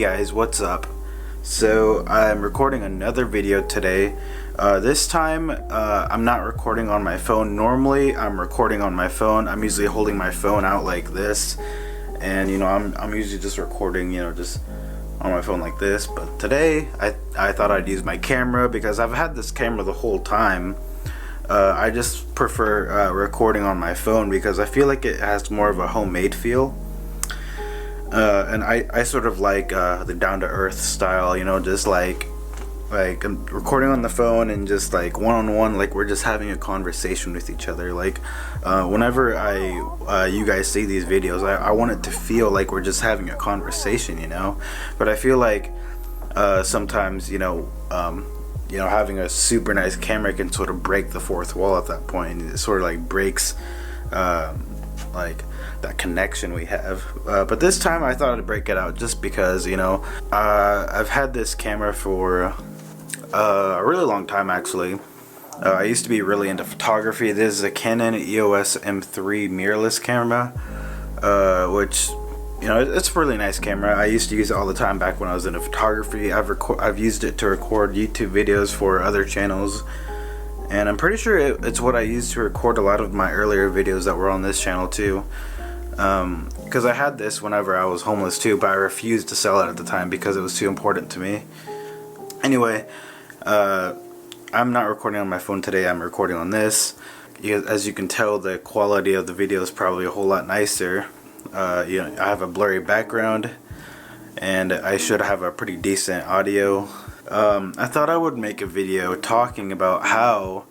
Hey guys, what's up? So I'm recording another video today. This time I'm not recording on my phone. Normally I'm recording on my phone. I'm usually holding my phone out like this, and I'm usually just recording just on my phone like this. But today I thought I'd use my camera because I've had this camera the whole time. I just prefer recording on my phone because I feel like it has more of a homemade feel. And I sort of like the down-to-earth style, just like I'm recording on the phone and just like one-on-one, like we're just having a conversation with each other. Like whenever you guys see these videos, I want it to feel like we're just having a conversation, but I feel like sometimes having a super nice camera can sort of break the fourth wall at that point. It sort of like breaks like that connection we have, but this time I thought I'd break it out just because I've had this camera for a really long time actually. I used to be really into photography. This is a Canon EOS M3 mirrorless camera, which it's a really nice camera. I used to use it all the time back when I was into photography. I've used it to record YouTube videos for other channels, and I'm pretty sure it's what I used to record a lot of my earlier videos that were on this channel too. Because I had this whenever I was homeless too, but I refused to sell it at the time because it was too important to me. Anyway, I'm not recording on my phone today. I'm recording on this. As you can tell, the quality of the video is probably a whole lot nicer. I have a blurry background, and I should have a pretty decent audio. I thought I would make a video talking about how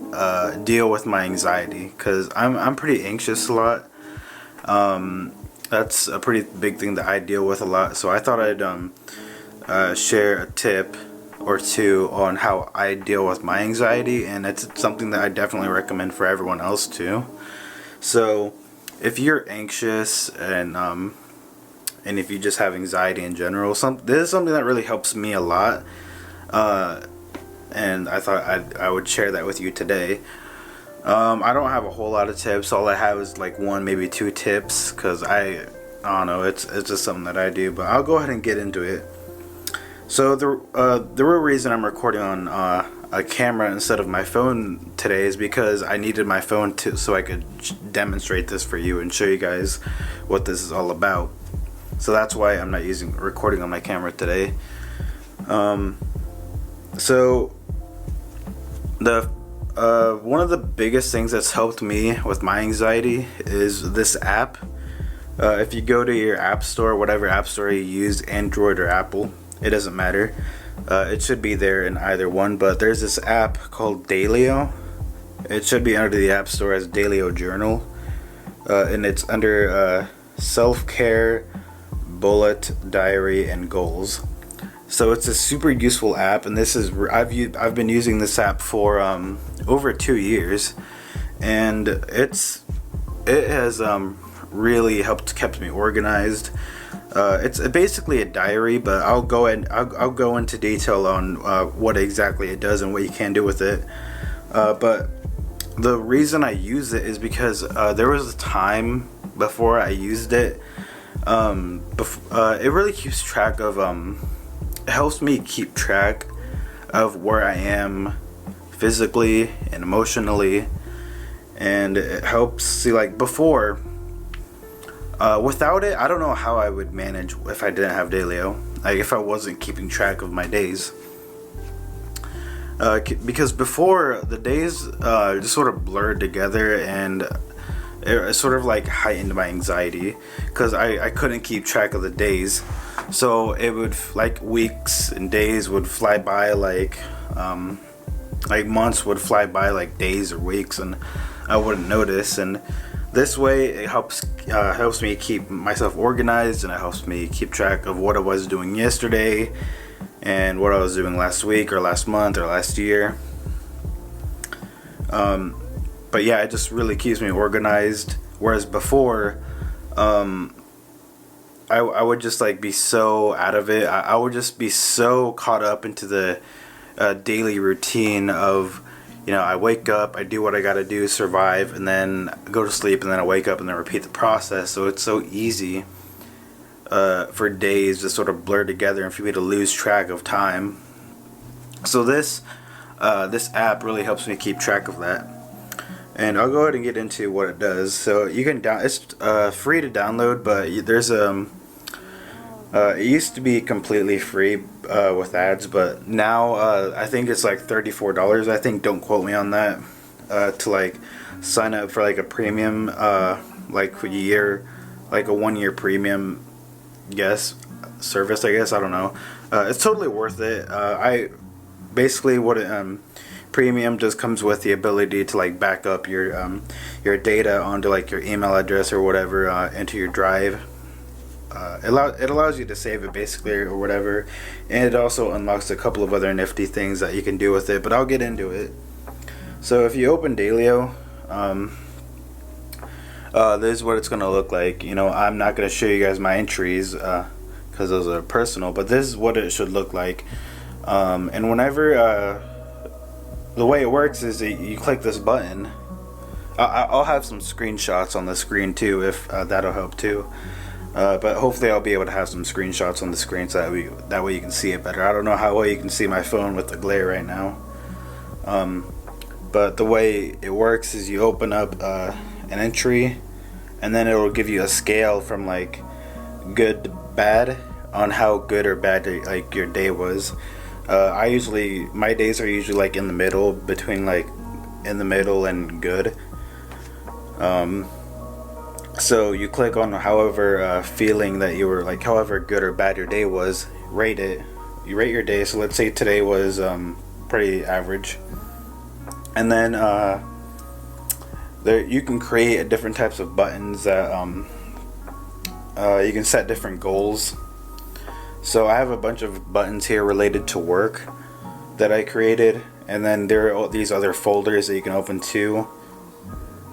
I deal with my anxiety, because I'm pretty anxious a lot. That's a pretty big thing that I deal with a lot, so I thought I'd share a tip or two on how I deal with my anxiety, and it's something that I definitely recommend for everyone else too. So if you're anxious and if you just have anxiety in general, this is something that really helps me a lot, and I thought I would share that with you today. I don't have a whole lot of tips. All I have is like one, maybe two tips, because I don't know, it's just something that I do, but I'll go ahead and get into it. So the real reason I'm recording on a camera instead of my phone today is because I needed my phone so I could demonstrate this for you and show you guys what this is all about. So that's why I'm not recording on my camera today. So one of the biggest things that's helped me with my anxiety is this app. If you go to your app store, whatever app store you use, Android or Apple, it doesn't matter. It should be there in either one, but there's this app called Dailyo. It should be under the app store as Dailyo Journal, and it's under self-care, bullet, diary, and goals. So it's a super useful app, and I've been using this app for over 2 years, and it has really kept me organized. It's basically a diary, but I'll go into detail on what exactly it does and what you can do with it. But the reason I use it is because there was a time before I used it. It really keeps track of it helps me keep track of where I am physically and emotionally, and it helps see, like, before, without it I don't know how I would manage if I didn't have Dailyo, like if I wasn't keeping track of my days, because before the days just sort of blurred together, and it sort of like heightened my anxiety because I couldn't keep track of the days. So it would, like, weeks and days would fly by like months would fly by like days or weeks, and I wouldn't notice. And this way it helps me keep myself organized, and it helps me keep track of what I was doing yesterday and what I was doing last week or last month or last year. But yeah, it just really keeps me organized, whereas before I would just like be so out of it. I would just be so caught up into the daily routine of you know, I wake up, I do what I gotta do, survive, and then go to sleep, and then I wake up and then repeat the process. So it's so easy for days to sort of blur together and for me to lose track of time. So this app really helps me keep track of that. And I'll go ahead and get into what it does. So you can it's free to download, but there's it used to be completely free with ads, but now I think it's like $34. I think, don't quote me on that. To like sign up for like a premium, like a year, like a 1-year premium, service. I guess, I don't know. It's totally worth it. I basically what it, premium just comes with the ability to like back up your data onto like your email address or whatever into your drive. It allows you to save it basically or whatever, and it also unlocks a couple of other nifty things that you can do with it, but I'll get into it. So if you open Dailyo, this is what it's gonna look like. You know, I'm not gonna show you guys my entries because those are personal, but this is what it should look like. And whenever the way it works is that you click this button. I'll have some screenshots on the screen too, if that'll help too. But hopefully I'll be able to have some screenshots on the screen so that way you can see it better. I don't know how well you can see my phone with the glare right now. But the way it works is you open up an entry, and then it will give you a scale from like good to bad on how good or bad like your day was. My days are usually like in the middle, between like in the middle and good. So you click on however feeling that you were, like however good or bad your day was, rate it. You rate your day. So let's say today was pretty average, and then there you can create different types of buttons that you can set different goals. So I have a bunch of buttons here related to work that I created, and then there are these other folders that you can open too,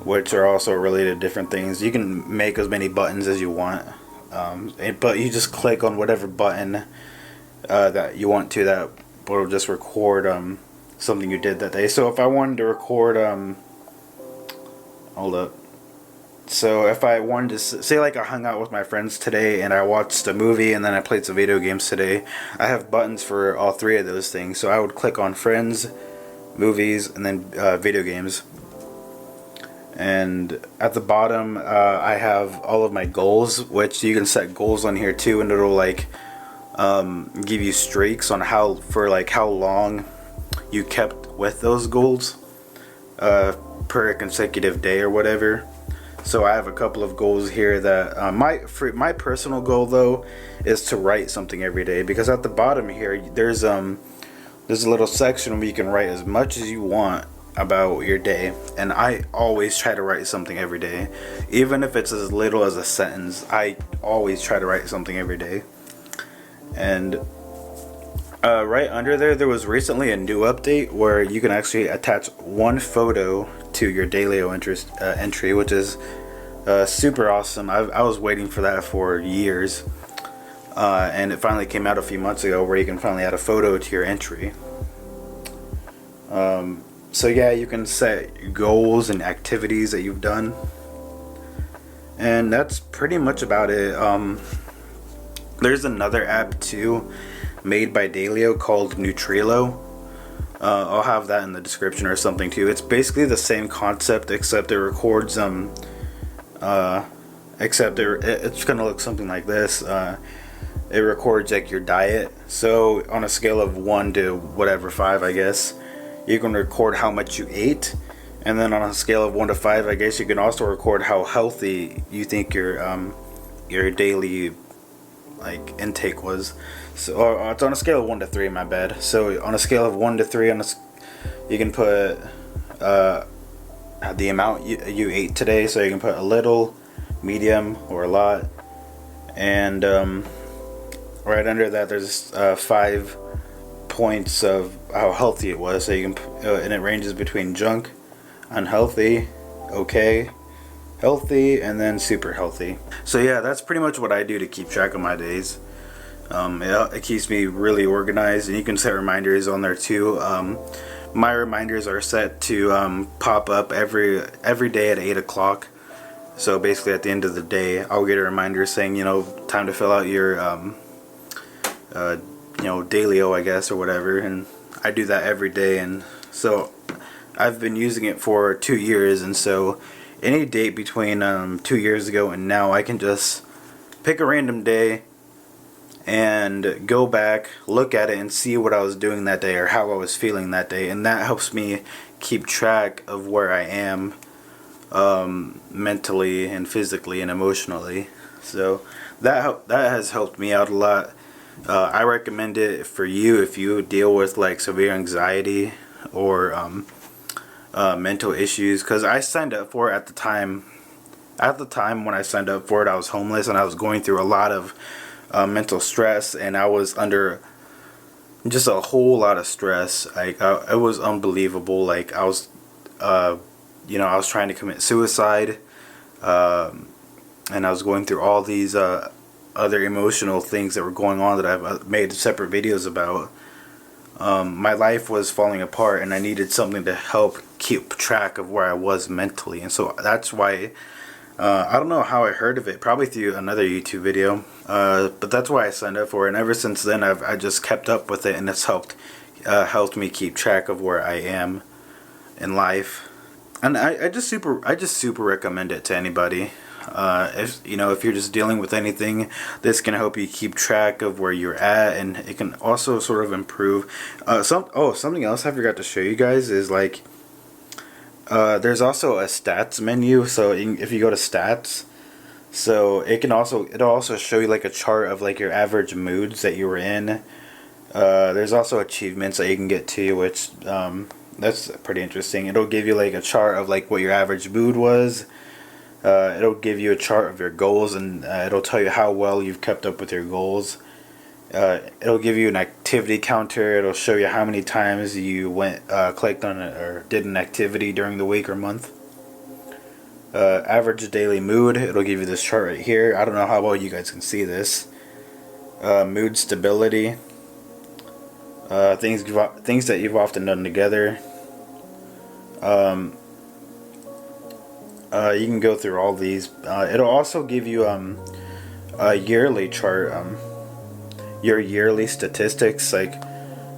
which are also related to different things. You can make as many buttons as you want, but you just click on whatever button that you want to, that will just record something you did that day. So if I wanted to record hold up. So if I wanted to say like I hung out with my friends today and I watched a movie and then I played some video games today, I have buttons for all three of those things. So I would click on friends, movies, and then video games. And at the bottom I have all of my goals, which you can set goals on here too, and it'll like give you streaks on how long you kept with those goals per consecutive day or whatever. So I have a couple of goals here that my personal goal though is to write something every day, because at the bottom here there's a little section where you can write as much as you want about your day, and I always try to write something every day, even if it's as little as a sentence. I always try to write something every day. And right under there was recently a new update where you can actually attach one photo to your Dailyo entry, which is super awesome. I was waiting for that for years, and it finally came out a few months ago where you can finally add a photo to your entry. So yeah, you can set goals and activities that you've done, and that's pretty much about it. There's another app too made by Dailyo called Nutrilo. I'll have that in the description or something too. It's basically the same concept, except it records it's gonna look something like this. It records like your diet. So on a scale of 1 to whatever 5, I guess, you can record how much you ate, and then on a scale of 1 to 5, I guess you can also record how healthy you think your daily like intake was. So it's on a scale of 1 to 3, my bad. So on a scale of 1 to 3, you can put the amount you ate today. So you can put a little, medium, or a lot. And right under that there's 5 points of how healthy it was. So you can and it ranges between junk, unhealthy, okay, healthy, and then super healthy. So yeah, that's pretty much what I do to keep track of my days. It keeps me really organized, and you can set reminders on there too. my reminders are set to pop up every day at 8 o'clock. So basically at the end of the day, I'll get a reminder saying, you know, time to fill out your you know, dailyo, I guess, or whatever. And I do that every day. And so I've been using it for 2 years, and so any date between 2 years ago and now, I can just pick a random day and go back, look at it, and see what I was doing that day or how I was feeling that day. And that helps me keep track of where I am mentally and physically and emotionally. So that has helped me out a lot. I recommend it for you if you deal with like severe anxiety or mental issues, because I signed up for it at the time. At the time when I signed up for it, I was homeless and I was going through a lot of mental stress, and I was under just a whole lot of stress. Like it was unbelievable. Like I was, you know, I was trying to commit suicide, and I was going through all these other emotional things that were going on that I've made separate videos about. My life was falling apart, and I needed something to help keep track of where I was mentally. And so that's why I don't know how I heard of it, probably through another YouTube video, but that's why I signed up for it. And ever since then, I just kept up with it, and it's helped me keep track of where I am in life. And I just super recommend it to anybody. If you know, if you're just dealing with anything, this can help you keep track of where you're at, and it can also sort of improve. Something else I forgot to show you guys is like there's also a stats menu. So if you go to stats, so it'll also show you like a chart of like your average moods that you were in. There's also achievements that you can get to, which that's pretty interesting. It'll give you like a chart of like what your average mood was. It'll give you a chart of your goals, and it'll tell you how well you've kept up with your goals. It'll give you an activity counter. It'll show you how many times you clicked on it or did an activity during the week or month. Average daily mood. It'll give you this chart right here. I don't know how well you guys can see this. Mood stability. Things that you've often done together. You can go through all these. It'll also give you a yearly chart, your yearly statistics, like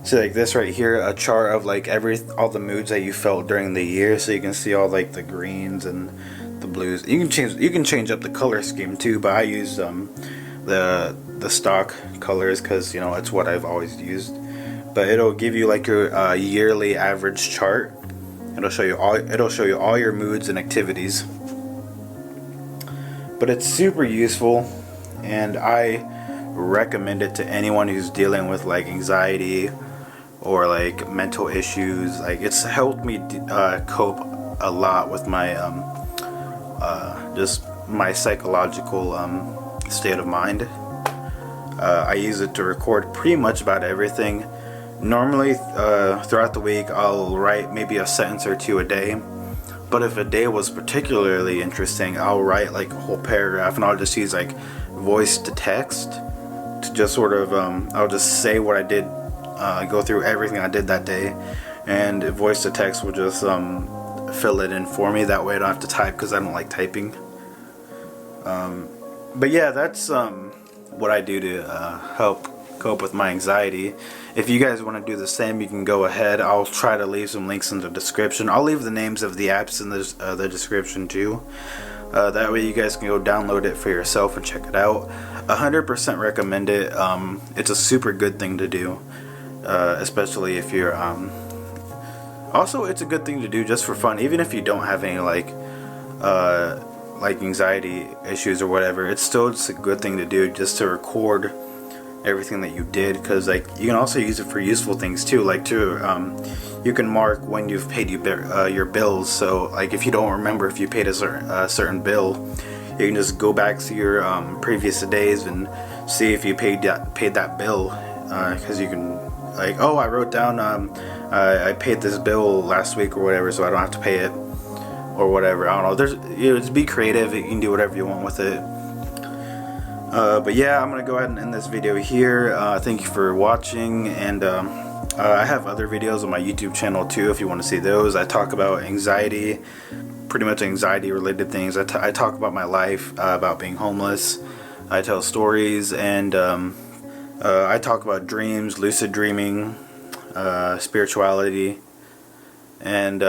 this right here, a chart of like all the moods that you felt during the year, so you can see all like the greens and the blues. You can change up the color scheme too, but I use the stock colors because, you know, it's what I've always used. But it'll give you like your yearly average chart. It'll show you all your moods and activities. But it's super useful, and I recommend it to anyone who's dealing with like anxiety or like mental issues. Like it's helped me cope a lot with my just my psychological state of mind. I use it to record pretty much about everything. Normally, throughout the week, I'll write maybe a sentence or two a day. But if a day was particularly interesting, I'll write like a whole paragraph, and I'll just use like voice to text to just sort of, I'll just say what I did, go through everything I did that day, and voice to text will just fill it in for me. That way I don't have to type, because I don't like typing. But yeah, that's what I do to help cope with my anxiety. If you guys want to do the same, you can go ahead. I'll try to leave some links in the description. I'll leave the names of the apps in the description too. That way you guys can go download it for yourself and check it out. 100% recommend it. It's a super good thing to do, especially if you're also, it's a good thing to do just for fun, even if you don't have any like anxiety issues or whatever. It's still just a good thing to do, just to record everything that you did, because like you can also use it for useful things too, like you can mark when you've paid your bills. So like if you don't remember if you paid a certain bill, you can just go back to your previous days and see if you paid that bill, because you can like, oh, I wrote down I paid this bill last week or whatever, so I don't have to pay it or whatever. I don't know, there's, you know, just be creative. You can do whatever you want with it. But yeah, I'm gonna go ahead and end this video here. Thank you for watching, and I have other videos on my YouTube channel too if you want to see those. I talk about anxiety, pretty much anxiety related things. I talk about my life, about being homeless. I tell stories, and I talk about dreams, lucid dreaming, spirituality, and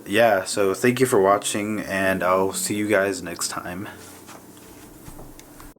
yeah, so thank you for watching, and I'll see you guys next time.